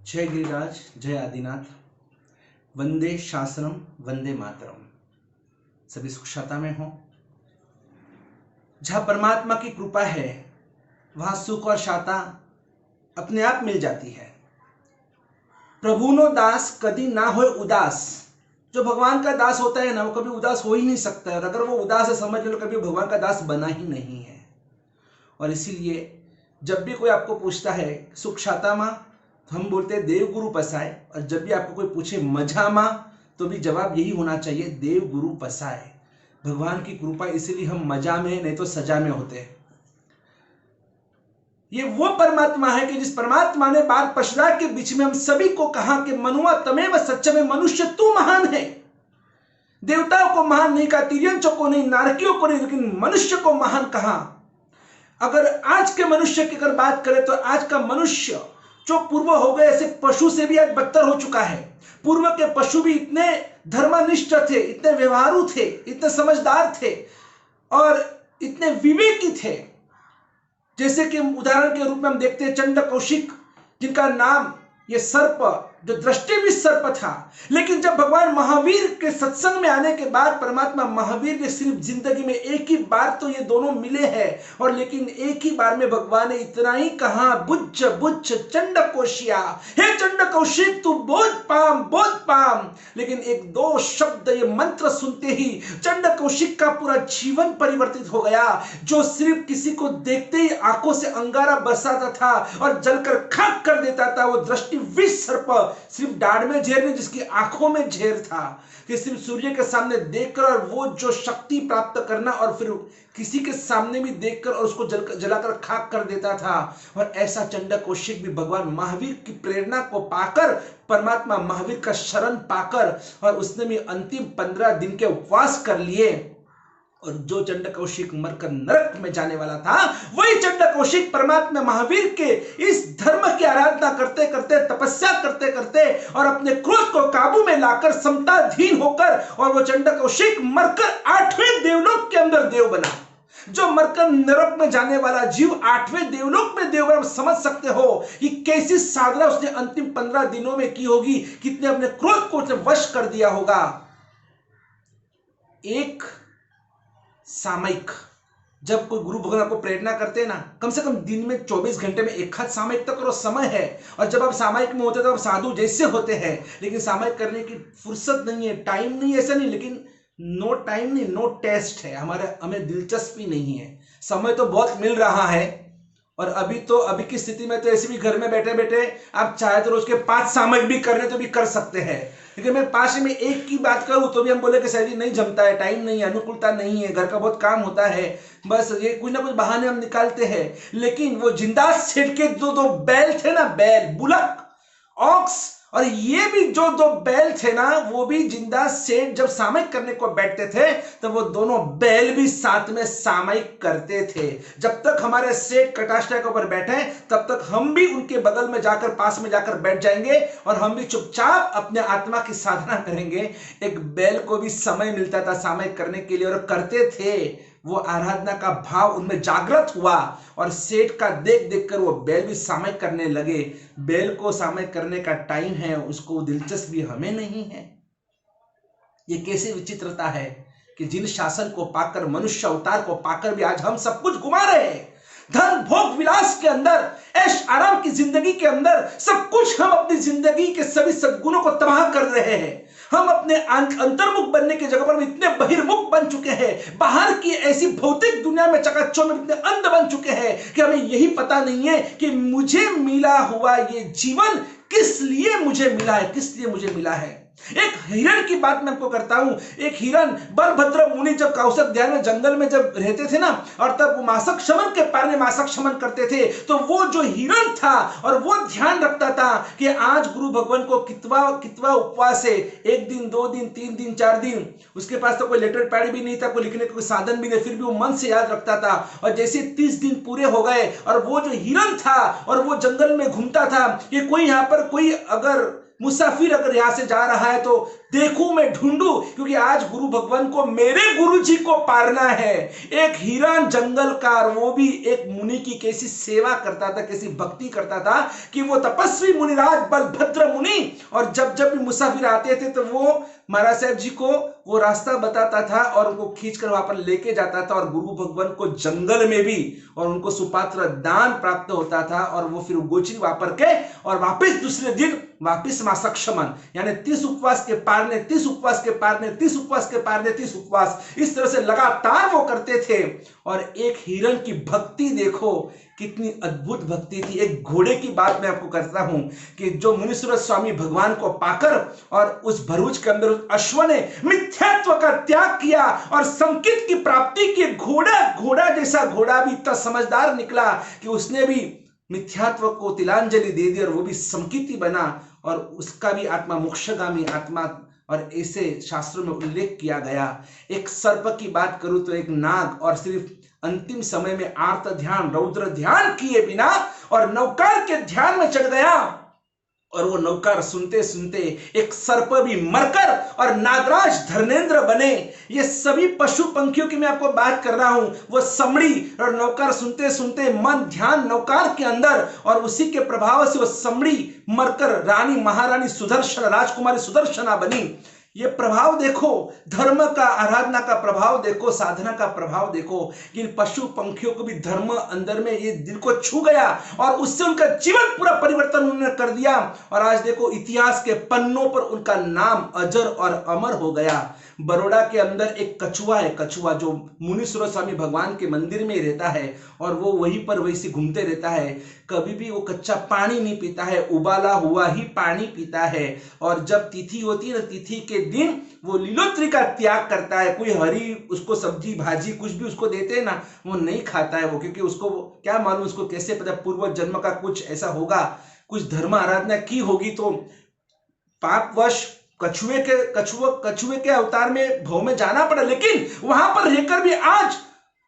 जय गिरिराज, जय आदिनाथ, वंदे शासनम, वंदे मातरम। सभी सुख शांति में हो। जहां परमात्मा की कृपा है वहां सुख और शांति अपने आप मिल जाती है। प्रभु नो दास कदी ना होए उदास। जो भगवान का दास होता है ना, वो कभी उदास हो ही नहीं सकता है, और अगर वो उदास है समझ लो कभी भगवान का दास बना ही नहीं है। और इसीलिए जब भी कोई आपको पूछता है सुख शांति मां, तो हम बोलते हैं देव गुरु पसाए। और जब भी आपको कोई पूछे मजा मां, तो भी जवाब यही होना चाहिए, देव गुरु पसाए। भगवान की कृपा, इसीलिए हम मजा में नहीं तो सजा में होते हैं। ये वो परमात्मा है कि जिस परमात्मा ने बाल पशुरा के बीच में हम सभी को कहा कि मनुआ तमेव सच्च में, मनुष्य तू महान है। देवताओं को महान नहीं कहा, तिर्यंचों को नहीं, नारकियों को नहीं, लेकिन मनुष्य को महान कहा। अगर आज के मनुष्य की अगर बात करें तो आज का मनुष्य जो पूर्व हो गए ऐसे पशु से भी आज बदतर हो चुका है। पूर्व के पशु भी इतने धर्मनिष्ठ थे, इतने व्यवहारु थे, इतने समझदार थे और इतने विवेकी थे। जैसे कि उदाहरण के रूप में हम देखते हैं चंड कौशिक, जिनका नाम ये सर्प, जो दृष्टि भी सर्प था, लेकिन जब भगवान महावीर के सत्संग में आने के बाद परमात्मा महावीर ने सिर्फ जिंदगी में एक ही बार तो ये दोनों मिले हैं, और लेकिन एक ही बार में भगवान ने इतना ही कहा, बुच्च बुच्च चंड कौशिया, हे चंड कौशिक तू बोध पाम बोध पाम। लेकिन एक दो शब्द ये मंत्र सुनते ही चंड कौशिक का पूरा जीवन परिवर्तित हो गया। जो सिर्फ किसी को देखते ही आंखों से अंगारा बरसाता था और जलकर खाक कर देता था, वो दृष्टि विष सर्प सिर्फ दाढ़ में झेर नहीं, जिसकी आंखों में झेर था, कि सिर्फ सूर्य के सामने देखकर और वो जो शक्ति प्राप्त करना, और फिर किसी के सामने भी देखकर और उसको जलाकर खाक कर देता था। और ऐसा चंड कौशिक भी भगवान महावीर की प्रेरणा को पाकर, परमात्मा महावीर का शरण पाकर, और उसने भी अंतिम 15 दिन के उपवास कर लिए। और जो चंड कौशिक मरकर नरक में जाने वाला था, वही चंड कौशिक परमात्मा महावीर के इस धर्म की आराधना करते करते, तपस्या करते करते और अपने क्रोध को काबू में लाकर समताधीन होकर, और वो चंड कौशिक मरकर 8वें देवलोक के अंदर देव बना। जो मरकर नरक में जाने वाला जीव 8वें देवलोक में देव बना। समझ सकते हो कि कैसी साधना उसने अंतिम 15 दिनों में की होगी, कितने अपने क्रोध को वश कर दिया होगा। एक सामयिक, जब कोई गुरु भगवान को प्रेरणा करते हैं ना, कम से कम दिन में 24 घंटे में एक हाथ सामयिक तक करो, समय है। और जब आप सामयिक में होते हैं तो आप साधु जैसे होते हैं, लेकिन सामयिक करने की फुर्सत नहीं है, टाइम नहीं है, ऐसा नहीं, लेकिन नो टाइम नहीं, नो टेस्ट है, हमें दिलचस्पी नहीं है। समय तो बहुत मिल रहा है, और अभी की स्थिति में तो ऐसे भी घर में बैठे बैठे आप चाहे तो रोज के 5 सामयिक भी करने तो भी कर सकते हैं। लेकिन मैं 5 में एक की बात करूं तो भी हम बोले कि सर जी नहीं जमता है, टाइम नहीं है, अनुकूलता नहीं है, घर का बहुत काम होता है, बस ये कुछ ना कुछ बहाने हम निकालते हैं। लेकिन वो जिंदास सेठ के दो बैल थे ना, बैल, बुलक, ऑक्स, और ये भी जो 2 बैल थे ना, वो भी जिंदा सेठ जब सामयिक करने को बैठते थे तो वो दोनों बैल भी साथ में सामयिक करते थे। जब तक हमारे सेठ कटाष्टा के ऊपर बैठे तब तक हम भी उनके बगल में जाकर, पास में जाकर बैठ जाएंगे, और हम भी चुपचाप अपने आत्मा की साधना करेंगे। एक बैल को भी समय मिलता था सामयिक करने के लिए, और करते थे। वो आराधना का भाव उनमें जागृत हुआ, और सेठ का देख देख कर वो बैल भी सामयिक करने लगे। बैल को सामयिक करने का टाइम है, उसको दिलचस्पी हमें नहीं है। ये कैसी विचित्रता है कि जिन शासन को पाकर, मनुष्य अवतार को पाकर भी आज हम सब कुछ गुमा रहे हैं। धन भोग विलास के अंदर, ऐश आराम की जिंदगी के अंदर, सब कुछ हम अपनी जिंदगी के सभी सद्गुणों को तबाह कर रहे हैं। हम अपने अंतर्मुख बनने की जगह पर इतने बहिर्मुख बन चुके हैं, बाहर की ऐसी भौतिक दुनिया में चकाचौंध में इतने अंध बन चुके हैं कि हमें यही पता नहीं है कि मुझे मिला हुआ ये जीवन किस लिए मुझे मिला है, किस लिए मुझे मिला है। एक हिरण की बात मैं आपको करता हूं। एक हिरण, बलभद्र मुनि जब कौशिक ध्यान में जंगल में जब रहते थे ना, और तब मासक शमन के पार में मासक शमन करते थे, तो वो जो हिरण था और वो ध्यान रखता था कि आज गुरु भगवान को कितवा उपवास है, 1 दिन 2 दिन 3 दिन 4 दिन। उसके पास तो कोई लेटर पैड भी नहीं था, कोई लिखने का कोई साधन भी नहीं, फिर भी वो मन से याद रखता था। और जैसे 30 दिन पूरे हो गए और वो जो हिरण था और वो जंगल में घूमता था कि कोई यहाँ पर कोई अगर मुसाफिर अगर यहां से जा रहा है तो देखूं मैं ढूंढूं, क्योंकि आज गुरु भगवान को, मेरे गुरु जी को पारना है। एक हिरण जंगल का, और वो भी एक मुनि की कैसी सेवा करता था, कैसी भक्ति करता था कि वो तपस्वी मुनिराज बलभद्र मुनि, और जब जब भी मुसाफिर आते थे तो वो महाराज साहब जी को वो रास्ता बताता था और उनको खींचकर वहां पर लेके जाता था, और गुरु भगवान को जंगल में भी और उनको सुपात्र दान प्राप्त होता था, और वो फिर गोचरी वापर के और वापस दूसरे दिन वापिस मासक्षमन, यानी 30 उपवास के पारने, 30 उपवास के पारने, 30 उपवास के पारने, 30 उपवास, इस तरह से लगातार वो करते थे। और एक हिरण की भक्ति देखो, कितनी अद्भुत भक्ति थी। एक घोड़े की बात मैं आपको करता हूं कि जो मुनीश्वर स्वामी भगवान को पाकर और उस भरूच के अंदर उस अश्व ने मिथ्यात्व का त्याग किया और संकेत की प्राप्ति की, घोड़ा जैसा घोड़ा भी इतना समझदार निकला कि उसने भी मिथ्यात्व को तिलांजलि दे दी और वो भी संकीर्ति बना, और उसका भी आत्मा मोक्षगामी आत्मा, और ऐसे शास्त्रों में उल्लेख किया गया। एक सर्प की बात करूं तो एक नाग, और सिर्फ अंतिम समय में आर्त ध्यान, रौद्र ध्यान किए बिना और नौकार के ध्यान में चढ़ गया, और वो नौकार सुनते सुनते एक सर्प भी मरकर और नागराज धर्मेंद्र बने। ये सभी पशु पंखियों की मैं आपको बात कर रहा हूं। वो समड़ी और नौकार सुनते सुनते मन ध्यान नौकार के अंदर, और उसी के प्रभाव से वो समड़ी मरकर रानी महारानी सुदर्शन, राजकुमारी सुदर्शना बनी। ये प्रभाव देखो, धर्म का, आराधना का प्रभाव देखो, साधना का प्रभाव देखो कि इन पशु पंखियों को भी धर्म अंदर में ये दिल को छू गया, और उससे उनका जीवन पूरा परिवर्तन उन्होंने कर दिया। और आज देखो इतिहास के पन्नों पर उनका नाम अजर और अमर हो गया। बड़ौदा के अंदर एक कछुआ है, कछुआ जो मुनीश्वर स्वामी भगवान के मंदिर में रहता है, और वो वहीं पर वैसे घूमते रहता है। कभी भी वो कच्चा पानी नहीं पीता है, उबाला हुआ ही पानी पीता है। और जब तिथि होती है ना, तिथि के दिन वो लीलोत्री का त्याग करता है। कोई हरी उसको सब्जी भाजी कुछ भी उसको देते हैं ना, वो नहीं खाता है वो, क्योंकि उसको क्या मालूम, उसको कैसे पता, पूर्व जन्म का कुछ ऐसा होगा, कुछ धर्म आराधना की होगी, तो पापवश कछुए के अवतार में भव में जाना पड़ा। लेकिन वहां पर रहकर भी आज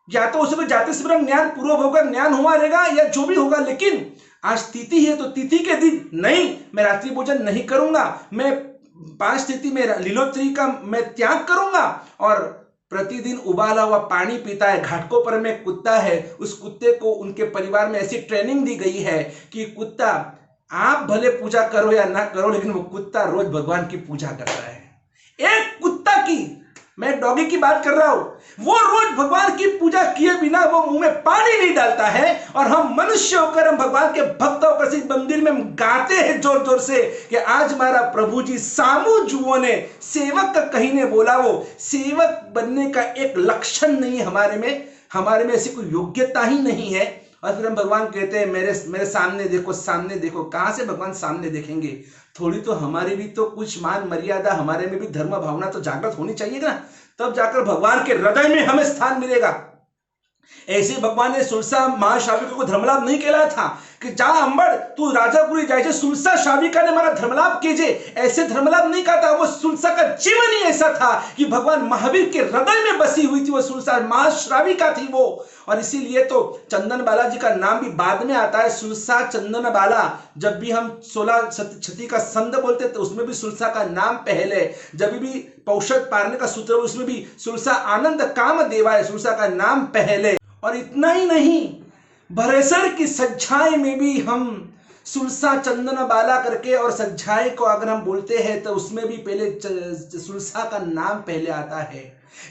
या तो उसे जाति से ज्ञान पूर्व होकर ज्ञान हुआ रहेगा या जो भी होगा, लेकिन आज तिथि है तो तिथि के दिन नहीं, मैं रात्रि भोजन नहीं करूंगा, मैं 5 तिथि में लीलोत्री का मैं त्याग करूंगा, और प्रतिदिन उबाला हुआ पानी पीता है। घाटकों पर में कुत्ता है, उस कुत्ते को उनके परिवार में ऐसी ट्रेनिंग दी गई है कि कुत्ता, आप भले पूजा करो या ना करो, लेकिन वो कुत्ता रोज भगवान की पूजा करता है। एक कुत्ता की, मैं डॉगी की बात कर रहा हूं, वो रोज भगवान की पूजा किए बिना वो मुंह में पानी नहीं डालता है। और हम मनुष्य होकर, हम भगवान के भक्त होकर इस मंदिर में हम गाते हैं जोर जोर से कि आज हमारा प्रभु जी सामू जुओं ने, सेवक का कहीं ने बोला, वो सेवक बनने का एक लक्षण नहीं है हमारे में ऐसी कोई योग्यता ही नहीं है। और फिर हम भगवान कहते हैं मेरे सामने देखो, सामने देखो। कहां से भगवान सामने देखेंगे? थोड़ी तो हमारी भी तो कुछ मान मर्यादा, हमारे में भी धर्म भावना तो जागृत होनी चाहिए ना, तब जाकर भगवान के हृदय में हमें स्थान मिलेगा। ऐसे भगवान ने सुरसा महाशाविका को धर्मलाभ नहीं कहला था कि जा अंबर तू राजापुरी जाए, सुरसा शाविका ने हमारा धर्मलाभ कीजिए, ऐसे धर्मलाभ नहीं कहा था। वो सुरसा का जीवन ही ऐसा था कि भगवान महावीर के हृदय में बसी हुई थी वो सुरसा महाश्राविका थी वो। और इसीलिए तो चंदन बाला जी का नाम भी बाद में आता है, सुरसा चंदन बाला। जब भी हम 16 छठी का संद बोलते तो उसमें भी सुरसा का नाम पहले, जब भी पौषध पारने का सूत्र उसमें भी सुरसा आनंद काम देवाय, सुरसा का नाम पहले। और इतना ही नहीं, भरेसर की सज्जाएं में भी हम सुलसा चंदन बाला करके, और सज्जाएं को अगर हम बोलते हैं तो उसमें भी पहले सुलसा का नाम पहले आता है।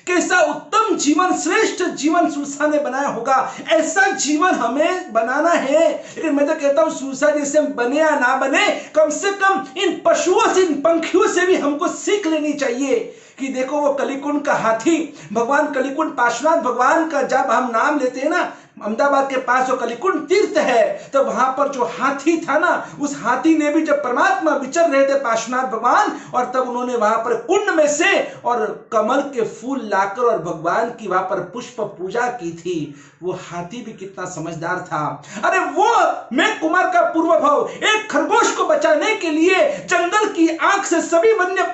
कैसा उत्तम जीवन, श्रेष्ठ जीवन सुलसा ने बनाया होगा, ऐसा जीवन हमें बनाना है। लेकिन मैं तो कहता हूं सुलसा जैसे बने या ना बने, कम से कम इन पशुओं से, इन पंखियों से भी हमको सीख लेनी चाहिए कि देखो वो कलिकुंड का हाथी, भगवान कलिकुंड पार्श्वनाथ भगवान का जब हम नाम लेते हैं ना, अहमदाबाद के पास जो कलिकुंड तीर्थ है, तो वहां पर जो हाथी था ना, उस हाथी ने भी जब परमात्मा विचर रहे थे पार्श्वनाथ भगवान, और तब उन्होंने वहां पर कुंड में से और कमल के फूल लाकर और भगवान की वहां पर पुष्प पूजा की थी। वो हाथी भी कितना समझदार था। अरे वो मैं कुमार का पूर्व भाव, एक खरगोश को बचाने के लिए जंगल की आंख से सभी वन्य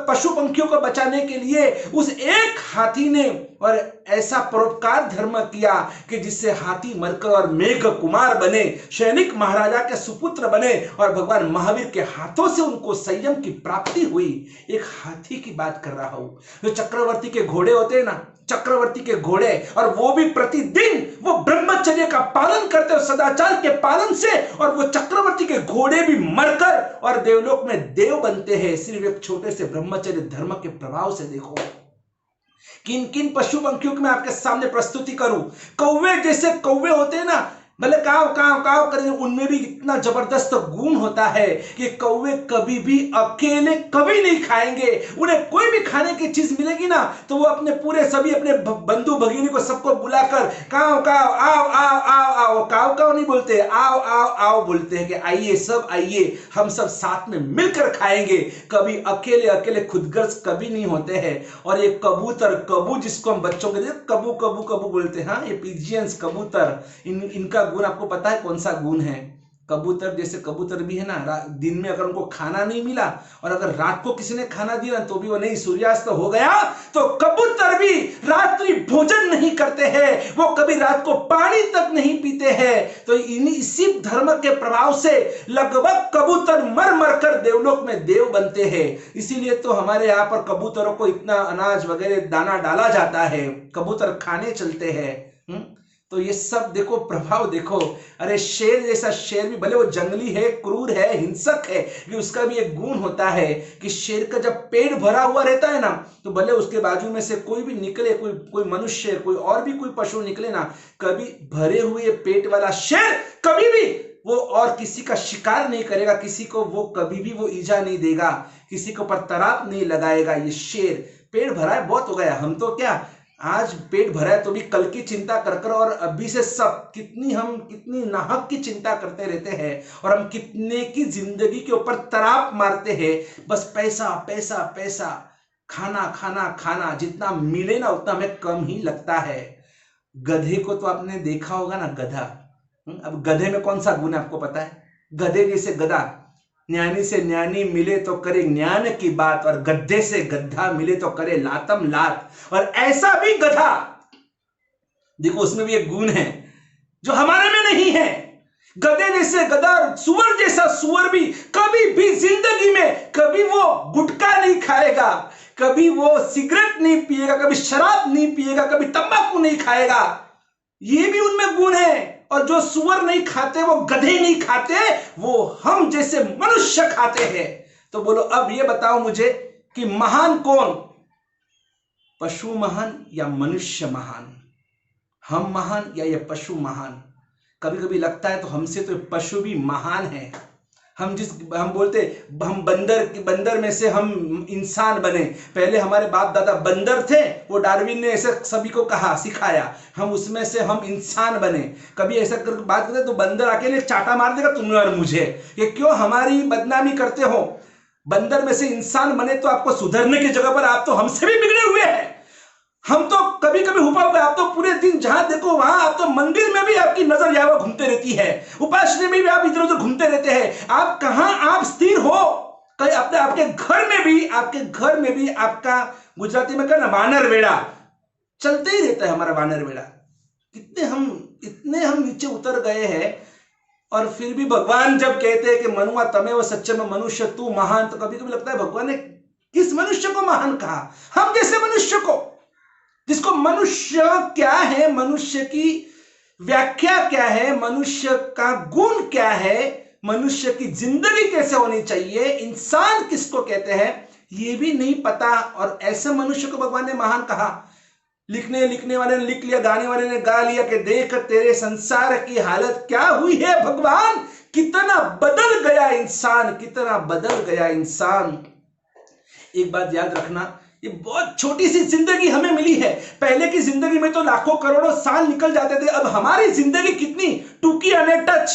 पशु पंखियों को बचाने के लिए उस एक हाथी ने और ऐसा परोपकार धर्म किया कि जिससे हाथी मरकर और मेघ कुमार बने, सैनिक महाराजा के सुपुत्र बने और भगवान महावीर के हाथों से उनको संयम की प्राप्ति हुई। एक हाथी की बात कर रहा हूं। जो चक्रवर्ती के घोड़े होते हैं ना, चक्रवर्ती के घोड़े, और वो भी प्रतिदिन वो ब्रह्मचर्य का पालन करते हैं, सदाचार के पालन से, और वो चक्रवर्ती के घोड़े भी मरकर और देवलोक में देव बनते हैं सिर्फ एक छोटे से ब्रह्मचर्य धर्म के प्रभाव से। देखो किन किन पशु पंखियों की मैं आपके सामने प्रस्तुति करूं। कौवे जैसे कौवे होते हैं ना, भले काव काव काव करें, उनमें भी इतना जबरदस्त गुण होता है कि कौवे कभी भी अकेले कभी नहीं खाएंगे। उन्हें कोई भी खाने की चीज मिलेगी ना तो वो अपने पूरे सभी अपने बंधु भगिनी को सबको बुलाकर काव काव आओ आओ आओ आओ, काव काव नहीं बोलते, आओ आओ आओ बोलते हैं कि आइए सब आइए, हम सब साथ में मिलकर खाएंगे। कभी अकेले अकेले खुदगर्ज कभी नहीं होते हैं। और ये कबूतर, कबू जिसको हम बच्चों के कबू कबू कबू बोलते हैं, हाँ ये पिजियंस कबूतर, इनका गुण आपको पता है कौन सा गुण है? कबूतर जैसे कबूतर भी है ना, दिन में अगर उनको खाना नहीं मिला और अगर रात को किसी ने खाना दिया तो भी वो नहीं, सूर्यास्त हो गया तो कबूतर भी रात्रि भोजन नहीं करते हैं, वो कभी रात को पानी तक नहीं पीते हैं। तो इसी धर्म के प्रभाव से लगभग कबूतर मर मर कर देवलोक में देव बनते हैं। इसीलिए तो हमारे यहाँ पर कबूतरों को इतना अनाज वगैरह दाना डाला जाता है, कबूतर खाने चलते हैं। तो ये सब देखो प्रभाव देखो। अरे शेर जैसा, शेर भी भले वो जंगली है, क्रूर है, हिंसक है, कि उसका भी एक गुण होता है कि शेर का जब पेट भरा हुआ रहता है ना तो भले उसके बाजू में से कोई भी निकले, कोई मनुष्य, कोई और भी कोई पशु निकले ना, कभी भरे हुए पेट वाला शेर कभी भी वो और किसी का शिकार नहीं करेगा, किसी को वो कभी भी वो ईजा नहीं देगा, किसी के ऊपर तराप नहीं लगाएगा। ये शेर पेट भरा है, बहुत हो गया, हम तो क्या आज पेट भरा है तो भी कल की चिंता कर कर और अभी से सब कितनी नाहक की चिंता करते रहते हैं और हम कितने की जिंदगी के ऊपर तराप मारते हैं। बस पैसा पैसा पैसा, खाना खाना खाना, जितना मिले ना उतना हमें कम ही लगता है। गधे को तो आपने देखा होगा ना, गधा। अब गधे में कौन सा गुण है आपको पता है? गधे जैसे गधा, ज्ञानी से ज्ञानी मिले तो करे ज्ञान की बात और गद्दे से गद्दा मिले तो करे लातम लात। और ऐसा भी गधा देखो, उसमें भी एक गुण है जो हमारे में नहीं है। गधे जैसे गधा, सुअर जैसा सुअर भी कभी भी जिंदगी में कभी वो गुटखा नहीं खाएगा, कभी वो सिगरेट नहीं पिएगा, कभी शराब नहीं पिएगा, कभी तंबाकू नहीं खाएगा। ये भी उनमें गुण है। और जो सुअर नहीं खाते, वो गधे नहीं खाते, वो हम जैसे मनुष्य खाते हैं। तो बोलो अब ये बताओ मुझे कि महान कौन, पशु महान या मनुष्य महान? हम महान या ये पशु महान? कभी कभी लगता है तो हमसे तो पशु भी महान है। हम बोलते हम बंदर में से हम इंसान बने। पहले हमारे बाप दादा बंदर थे, वो डार्विन ने ऐसे सभी को कहा, सिखाया, हम उसमें से हम इंसान बने। कभी ऐसा कर बात करते तो बंदर अकेले चाटा मार देगा तुम्हें और मुझे, ये क्यों हमारी बदनामी करते हो? बंदर में से इंसान बने तो आपको सुधरने की जगह पर आप तो हमसे भी बिगड़े हुए हैं। हम तो कभी कभी हुआ हुआ, आप तो पूरे दिन जहां देखो वहां, आप तो मंदिर में भी आपकी नजर यहाँ घूमते रहती है, उपासना में भी आप इधर उधर घूमते रहते हैं। आप कहां आप स्थिर हो? कहीं अपने आपके घर में भी आपका, गुजराती में कहना वानर वेड़ा चलते ही रहता है, हमारा वानर वेड़ा। इतने हम नीचे उतर गए हैं। और फिर भी भगवान जब कहते हैं कि मनुआ तमेव सच्चे में मनुष्य तू महान, तो कभी कभी लगता है भगवान ने किस मनुष्य को महान कहा? हम जैसे मनुष्य को, जिसको मनुष्य क्या है, मनुष्य की व्याख्या क्या है, मनुष्य का गुण क्या है, मनुष्य की जिंदगी कैसे होनी चाहिए, इंसान किसको कहते हैं, ये भी नहीं पता। और ऐसे मनुष्य को भगवान ने महान कहा। लिखने वाले ने लिख लिया, गाने वाले ने गा लिया कि देख तेरे संसार की हालत क्या हुई है भगवान, कितना बदल गया इंसान, कितना बदल गया इंसान। एक बात याद रखना, ये बहुत छोटी सी जिंदगी हमें मिली है। पहले की जिंदगी में तो लाखों करोड़ों साल निकल जाते थे, अब हमारी जिंदगी कितनी टूकी अनटच,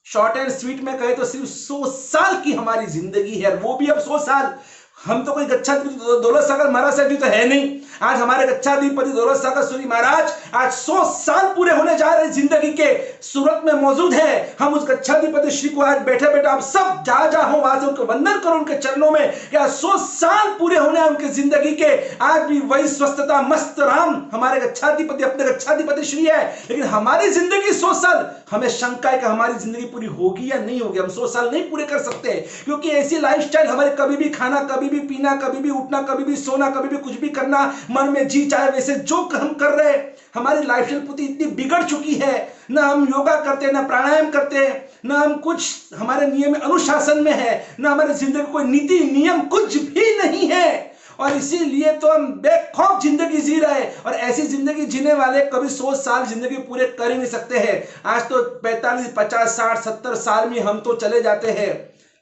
शॉर्ट एंड स्वीट में कहे तो सिर्फ 100 साल की हमारी जिंदगी है। वो भी अब 100 साल हम तो कोई गच्छाधिपति दौलत सागर महाराज साहब जी तो है नहीं। आज हमारे गच्छाधिपति दौलत सागर सूरी महाराज आज 100 साल पूरे होने जा रहे जिंदगी के, सूरत में मौजूद है। हम उस गच्छाधिपति श्री को आज बैठे बैठे आप सब जहां जहां हो वहां से उनको वंदन करो उनके चरणों में। क्या 100 साल पूरे होने हैं उनके जिंदगी के, आज भी वही स्वस्थता मस्त राम हमारे गच्छाधिपति अपने गच्छाधिपति श्री है। लेकिन हमारी जिंदगी 100 साल, हमें शंका है कि हमारी जिंदगी पूरी होगी या नहीं होगी। हम 100 साल नहीं पूरे कर सकते क्योंकि ऐसी लाइफस्टाइल हमारे, कभी भी खाना, कभी भी पीना, कभी भी उठना, कभी भी सोना, कभी भी कुछ भी करना, मन में जी चाहे वैसे जो हम कर रहे हैं, हमारी लाइफस्टाइल पूरी इतनी बिगड़ चुकी है। ना हम योगा करते हैं, ना प्राणायाम करते हैं, ना हम कुछ हमारे नियम अनुशासन में है, ना हमारे जिंदगी कोई नीति नियम कुछ भी नहीं है। और इसीलिए तो हम बेखौफ जिंदगी जी रहे हैं। और ऐसी जिंदगी जीने वाले कभी 100 साल जिंदगी पूरे कर ही नहीं सकते हैं। आज तो 45, 50, 60, 70 साल में हम तो चले जाते हैं।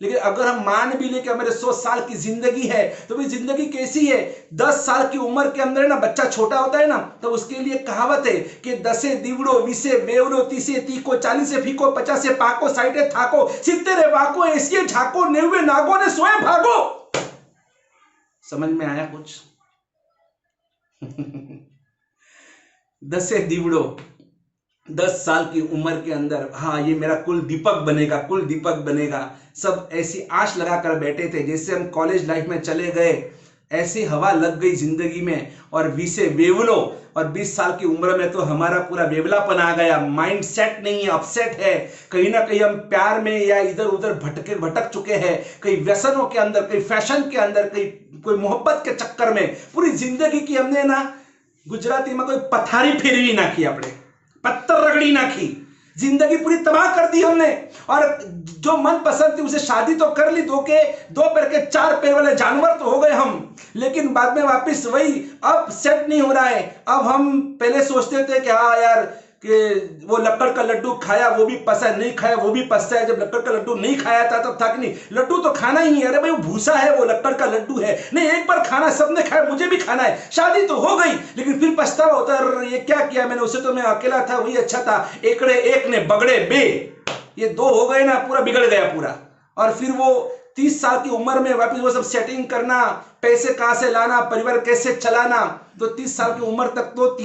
लेकिन अगर हम मान भी ले कि हमारे 100 साल की जिंदगी है, तो भी जिंदगी कैसी है? 10 साल की उम्र के अंदर ना बच्चा छोटा होता है ना, तो उसके लिए कहावत है कि 10 दीवड़ो 20 बेवड़ो 30 तीको 40 फीको 50 पाको 60 थाको 70 वाको 80 झाको 90 नागो ने सोए भागो। समझ में आया कुछ? 10 दीवड़ो 10 साल की उम्र के अंदर, हाँ ये मेरा कुल दीपक बनेगा, कुल दीपक बनेगा। सब ऐसी आश लगा कर बैठे थे। जैसे हम कॉलेज लाइफ में चले गए, ऐसी हवा लग गई जिंदगी में। और 20 वेवलो और 20 साल की उम्र में तो हमारा पूरा वेवलापन आ गया। माइंड सेट नहीं है, अपसेट है। कहीं ना कहीं हम प्यार में या इधर उधर भटक चुके हैं, कहीं व्यसनों के अंदर, कहीं फैशन के अंदर, कहीं कोई मोहब्बत के चक्कर में। पूरी जिंदगी की हमने ना, गुजराती में कोई पथारी फेरवी ना की, अपने पत्थर रगड़ी ना की, जिंदगी पूरी तबाह कर दी हमने। और जो मन पसंद थी उसे शादी तो कर ली, दो पैर के 4 पैर वाले जानवर तो हो गए हम, लेकिन बाद में वापस वही अब सेट नहीं हो रहा है। अब हम पहले सोचते थे कि हाँ यार कि वो लक्कड़ का लड्डू खाया वो भी पसा है, नहीं खाया वो भी पसता है। जब लक्कड़ का लड्डू नहीं खाया था तब था कि नहीं लड्डू तो खाना ही है, अरे भाई वो भूसा है, वो लक्कड़ का लड्डू है, नहीं एक बार खाना, सबने खाया मुझे भी खाना है। शादी तो हो गई, लेकिन फिर पछतावा होता है, ये क्या किया मैंने, उसे तो मैं अकेला था वही अच्छा था, एकड़े एक ने बगड़े बे, ये 2 हो गए ना, पूरा बिगड़ गया पूरा। और फिर वो 30 साल की उम्र में वापस वो सब सेटिंग करना, पैसे कहां से लाना, परिवार कैसे चलाना। तो 30 साल की उम्र तक तो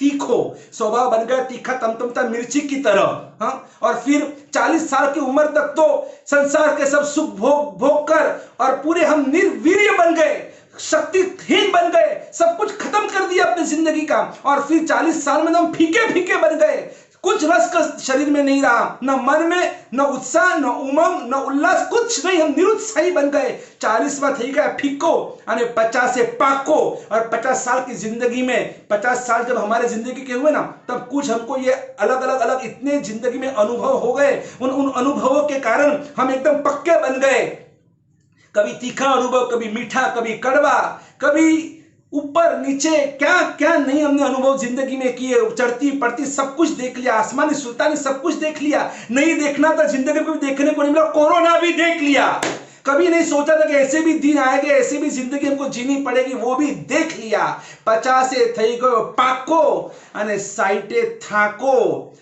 तीखो स्वभाव बन गया, तीखा तमतमता मिर्ची की तरह। हाँ, और फिर 40 साल की उम्र तक तो संसार के सब सुख भोग कर और पूरे हम निर्वीर्य बन गए, शक्तिहीन बन गए, सब कुछ खत्म कर दिया अपनी जिंदगी का। और फिर 40 साल में हम फीके फीके बन गए, कुछ रस का शरीर में नहीं रहा, न मन में, न उत्साह, न उमंग, न उल्लास, कुछ नहीं, हम निरुत्साही बन गए। 40वां थी गया फीको यानी 50 पाको। और 50 साल की जिंदगी में, 50 साल जब हमारे जिंदगी के हुए ना, तब कुछ हमको ये अलग अलग इतने जिंदगी में अनुभव हो गए। उन अनुभवों के कारण हम एकदम पक्के बन गए। कभी तीखा अनुभव, कभी मीठा, कभी कड़वा, कभी ऊपर नीचे, क्या क्या नहीं हमने अनुभव जिंदगी में किए। चढ़ती पड़ती सब कुछ देख लिया, आसमानी सुल्तानी सब कुछ देख लिया। नहीं देखना था जिंदगी को भी देखने को नहीं मिला, कोरोना भी देख लिया। कभी नहीं सोचा था कि ऐसे भी दिन आएंगे, ऐसे भी जिंदगी हमको जीनी पड़ेगी, वो भी देख लिया। 50 થઈ ગયો પાકો અને 60 થાકો।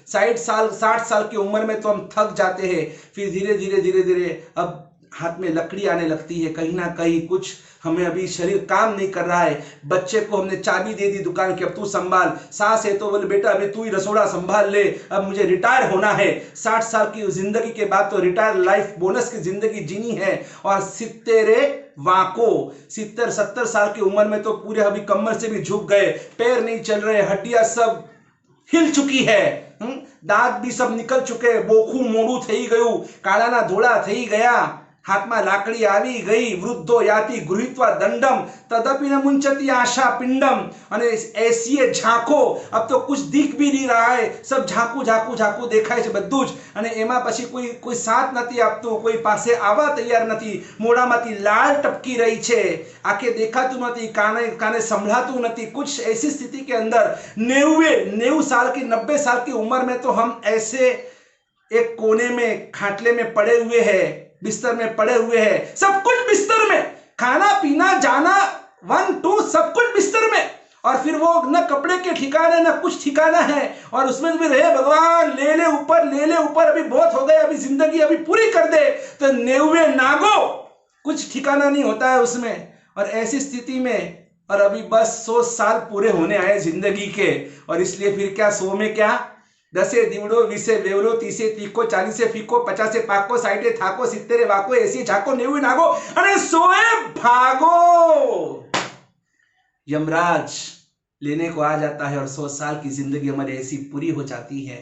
60 साल की उम्र में तो हम थक जाते हैं। फिर धीरे धीरे अब हाथ में लकड़ी आने लगती है, कहीं ना कहीं कुछ हमें अभी शरीर काम नहीं कर रहा है। बच्चे को हमने चाबी दे दी दुकान की, अब तू संभाल। सास है तो बोले बेटा अभी तू ही रसोड़ा संभाल ले, अब मुझे रिटायर होना है। 60 साल की जिंदगी के बाद तो रिटायर लाइफ बोनस की जिंदगी जीनी है। और 70 वाको 70 साल की उम्र में तो पूरे अभी कमर से भी झुक गए, पैर नहीं चल रहे, हड्डियां सब हिल चुकी है, दांत भी सब निकल चुके, बोखू मोड़ू थई गયું, काळाना धोळा थई गया, हाथ में लाकड़ी आवी गई। वृद्धो याति गृहीत्वा दंडम तदपि न मुंचति आशा पिंडम। अने ऐसी झांको, अब तो कुछ दिख भी नहीं रहा है, सब झांकू देखाय छे बधुं ज। अने एमां पछी कोई साथ नथी आपतो, कोई पासे आवा तैयार नथी, मोढामांथी लाळ टपकी रही छे, आंखे देखातुं नथी, काने संभळातुं नथी। कुछ ऐसी स्थिति के अंदर 90 साल की 90 साल की उम्र में तो हम ऐसे एक कोने में खाटले में पड़े हुए हैं, बिस्तर में पड़े हुए हैं, सब कुछ बिस्तर में, खाना पीना जाना 1 2 सब कुछ बिस्तर में। और फिर वो न कपड़े के ठिकाने न कुछ ठिकाना है। और उसमें भी रहे भगवान ले ले ऊपर, अभी बहुत हो गए, अभी जिंदगी अभी पूरी कर दे। तो 90 नागो कुछ ठिकाना नहीं होता है उसमें। और ऐसी स्थिति में और अभी बस 100 साल पूरे होने आए जिंदगी के, और इसलिए फिर क्या 100 में क्या 10 दीवड़ो 20 वेवरो 30 तीखो 40 फीको 50 पाको 60 थाको 70 वाको 80 झाको 90 नागो अरे 100 भागो। यमराज लेने को आ जाता है और 100 साल की जिंदगी हमारी ऐसी पूरी हो जाती है।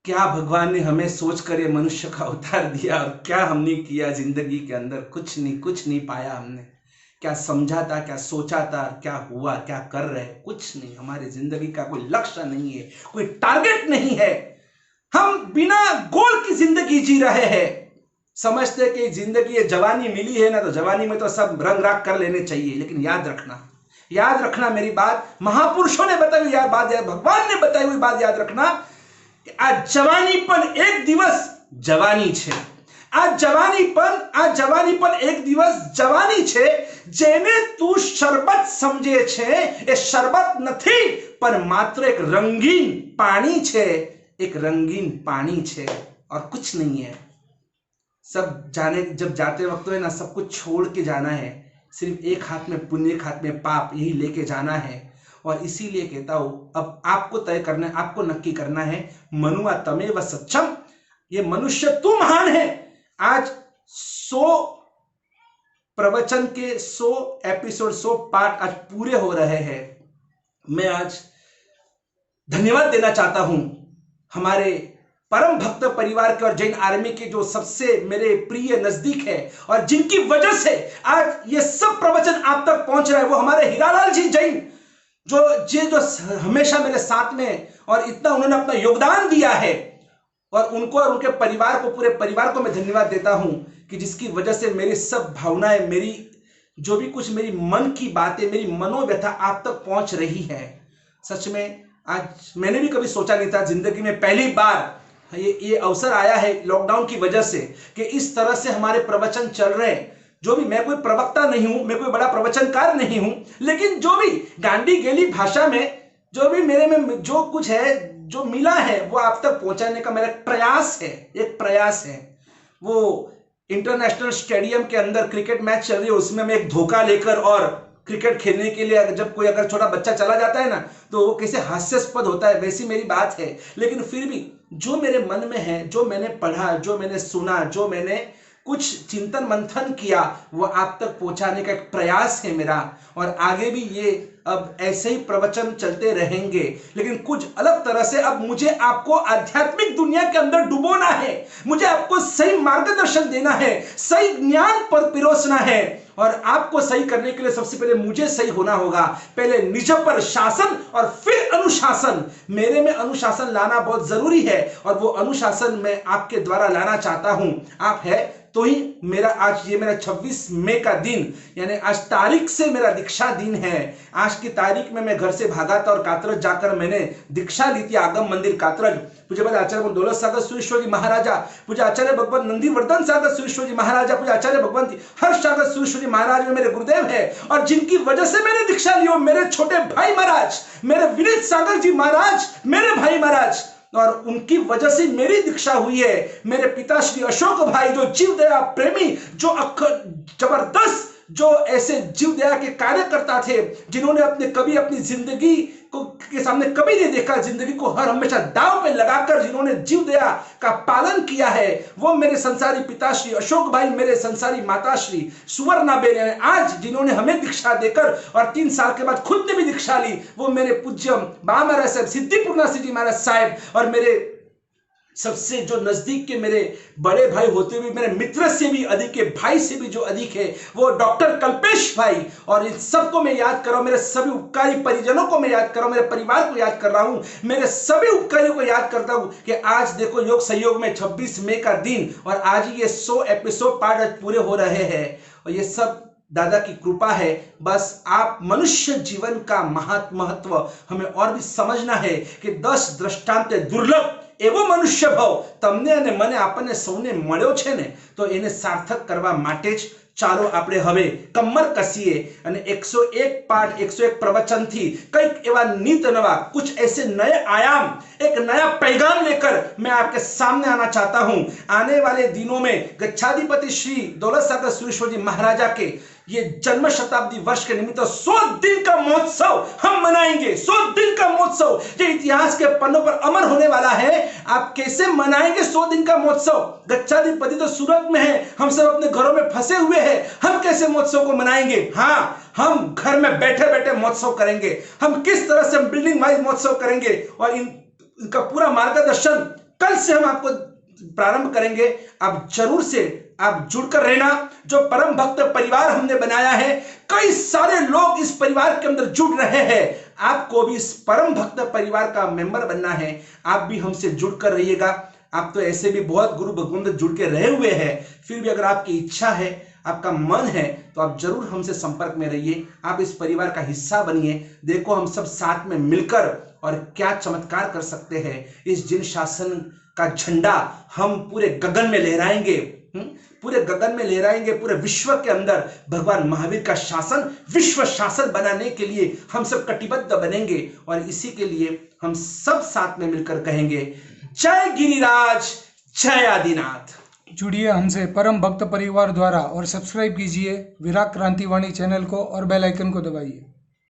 क्या भगवान ने हमें सोच कर ये मनुष्य का अवतार दिया और क्या हमने किया जिंदगी के अंदर? कुछ नहीं पाया हमने। क्या समझा था, क्या सोचा था, क्या हुआ, क्या कर रहे? कुछ नहीं। हमारी जिंदगी का कोई लक्ष्य नहीं है, कोई टारगेट नहीं है। हम बिना गोल की जिंदगी जी रहे हैं। समझते कि जिंदगी ये जवानी मिली है ना, तो जवानी में तो सब रंग राग कर लेने चाहिए। लेकिन याद रखना मेरी बात, महापुरुषों ने बताई हुई बात, भगवान ने बताई हुई बात याद रखना। आज जवानीपन एक दिवस जवानी छे, आज जवानीपन एक दिवस जवानी छे। जेने तू शरबत समझे छे ए शरबत नहीं, पर मात्र एक रंगीन पानी छे, एक रंगीन पानी छे और कुछ नहीं है। सब जाने जब जाते वक्त है ना, सब कुछ छोड़ के जाना है। सिर्फ एक हाथ में पुण्य, एक हाथ में पाप, यही लेके जाना है। और इसीलिए कहता हूं, अब आपको तय करना है, आपको नक्की करना है। मनुआ तमेव सक्षम, ये मनुष्य तू महान है। आज 100 प्रवचन के 100 एपिसोड 100 पार्ट आज पूरे हो रहे हैं। मैं आज धन्यवाद देना चाहता हूं हमारे परम भक्त परिवार के और जैन आर्मी के, जो सबसे मेरे प्रिय नजदीक है और जिनकी वजह से आज ये सब प्रवचन आप तक पहुंच रहा है। वो हमारे हीरालाल जी जैन, जो हमेशा मेरे साथ में और इतना उन्होंने अपना योगदान दिया है, और उनको और उनके परिवार को, पूरे परिवार को मैं धन्यवाद देता हूं कि जिसकी वजह से मेरी सब भावनाएं, मेरी जो भी कुछ मेरी मन की बातें, मेरी मनोव्यथा आप तक पहुंच रही है। सच में आज मैंने भी कभी सोचा नहीं था, जिंदगी में पहली बार ये अवसर आया है लॉकडाउन की वजह से कि इस तरह से हमारे प्रवचन चल रहे हैं। जो भी, मैं कोई प्रवक्ता नहीं हूं, मैं कोई बड़ा प्रवचनकार नहीं हूं, लेकिन जो भी गांडी गेली भाषा में जो भी मेरे में जो कुछ है, जो मिला है, वो आप तक पहुंचाने का मेरा एक प्रयास है। वो इंटरनेशनल स्टेडियम के अंदर क्रिकेट मैच चल रही है, उसमें मैं एक धोखा लेकर और क्रिकेट खेलने के लिए जब कोई अगर छोटा बच्चा चला जाता है ना, तो वो कैसे हास्यास्पद होता है, वैसी मेरी बात है। लेकिन फिर भी जो मेरे मन में है, जो मैंने पढ़ा, जो मैंने सुना, जो मैंने कुछ चिंतन मंथन किया, वो आप तक पहुंचाने का एक प्रयास है मेरा। और आगे भी ये अब ऐसे ही प्रवचन चलते रहेंगे, लेकिन कुछ अलग तरह से। अब मुझे आपको आध्यात्मिक दुनिया के अंदर डुबोना है, मुझे आपको सही मार्गदर्शन देना है, सही ज्ञान पर पिरोसना है। और आपको सही करने के लिए सबसे पहले मुझे सही होना होगा। पहले निज पर शासन और फिर अनुशासन। मेरे में अनुशासन लाना बहुत जरूरी है, और वो अनुशासन मैं आपके द्वारा लाना चाहता हूं। आप है तो ही मेरा आज ये मेरा 26 मई का दिन, यानी आज तारीख से मेरा दीक्षा दिन है। आज की तारीख में मैं घर से भागा था और कातरज जाकर मैंने दीक्षा ली थी, आगम मंदिर कातरज। पूज्य आचार्य दौलत सागर सुरेश्वर जी महाराजा, पूज्य आचार्य भगवत नंदीवर्धन सागर सुरेश्वर जी महाराजा, पूज्य आचार्य भगवंत हर्ष सागर सुरेश्वर जी महाराज में मेरे गुरुदेव है, और जिनकी वजह से मैंने दीक्षा ली, मेरे छोटे भाई महाराज, मेरे विनीत सागर जी महाराज, मेरे भाई महाराज, और उनकी वजह से मेरी दीक्षा हुई है। मेरे पिता श्री अशोक भाई, जो जीव दया प्रेमी, जो जबरदस्त, जो ऐसे जीव दया के कार्यकर्ता थे, जिन्होंने कभी अपनी जिंदगी को के सामने कभी नहीं देखा, जिंदगी को हर हमेशा दांव पे लगाकर जिन्होंने जीव दया का पालन किया है, वो मेरे संसारी पिता श्री अशोक भाई, मेरे संसारी माता श्री सुवर्णा बेन, आज जिन्होंने हमें दीक्षा देकर और 3 साल के बाद खुद ने भी दीक्षा ली, वो मेरे पूज्य बा महाराज साहब, सिद्धिपूर्णा जी महाराज साहब, और मेरे सबसे जो नजदीक के मेरे बड़े भाई होते हुए मेरे मित्र से भी अधिक है, भाई से भी जो अधिक है, वो डॉक्टर कल्पेश भाई। और इन सबको मैं याद कर रहा हूं, मेरे सभी उपकारी परिजनों को मैं याद कर रहा हूं, मेरे परिवार को याद कर रहा हूं, मेरे सभी उपकारियों को याद करता हूं कि आज देखो योग संयोग में 26 मई का दिन, और आज ये 100 एपिसोड पार्ट आज पूरे हो रहे हैं। और ये सब दादा की कृपा है। बस आप मनुष्य जीवन का महत्व हमें और भी समझना है कि 10 दृष्टांत दुर्लभ एवो मनुष्य भाव તમને અને મને આપણને સૌને મળ્યો છે ને, તો એને સાર્થક કરવા માટે જ ચાલો આપણે હવે કમર કસીએ અને 101 પાઠ 101 प्रवचन थी कई एवं नीत नवा कुछ ऐसे नए आयाम एक नया पैगाम लेकर मैं आपके सामने आना चाहता हूं। आने वाले दिनों में गच्छाधिपति श्री दौलत सागर सुरेश्वर जी महाराजा के ये जन्म शताब्दी वर्ष के निमित्त 100 दिन का महोत्सव हम मनाएंगे। 100 दिन का महोत्सव जो इतिहास के पन्नों पर अमर होने वाला है। आप कैसे मनाएंगे 100 दिन का महोत्सव? गच्छाधिपति तो सूरत में है, हम सब अपने घरों में फंसे हुए हैं, हम कैसे महोत्सव को मनाएंगे? हाँ, हम घर में बैठे बैठे महोत्सव करेंगे। हम किस तरह से बिल्डिंग वाइज महोत्सव करेंगे और इनका पूरा मार्गदर्शन कल से हम आपको प्रारंभ करेंगे। आप जरूर से आप जुड़कर रहना। जो परम भक्त परिवार हमने बनाया है, कई सारे लोग इस परिवार के अंदर जुड़ रहे हैं। आपको भी इस परम भक्त परिवार का मेंबर बनना है। आप भी हमसे जुड़कर रहिएगा। आप तो ऐसे भी बहुत गुरु भगवंत जुड़ के रहे हुए हैं, फिर भी अगर आपकी इच्छा है, आपका मन है, तो आप जरूर हमसे संपर्क में रहिए। आप इस परिवार का हिस्सा बनिए। देखो हम सब साथ में मिलकर और क्या चमत्कार कर सकते हैं। इस जिन शासन का झंडा हम पूरे गगन में लहराएंगे, पूरे गगन में लहराएंगे। पूरे विश्व के अंदर भगवान महावीर का शासन विश्व शासन बनाने के लिए हम सब कटिबद्ध बनेंगे और इसी के लिए हम सब साथ में मिलकर कहेंगे, जय गिरिराज, जय आदिनाथ। जुड़िए हमसे परम भक्त परिवार द्वारा और सब्सक्राइब कीजिए विराग क्रांतिवाणी चैनल को और बेल आइकन को दबाइए।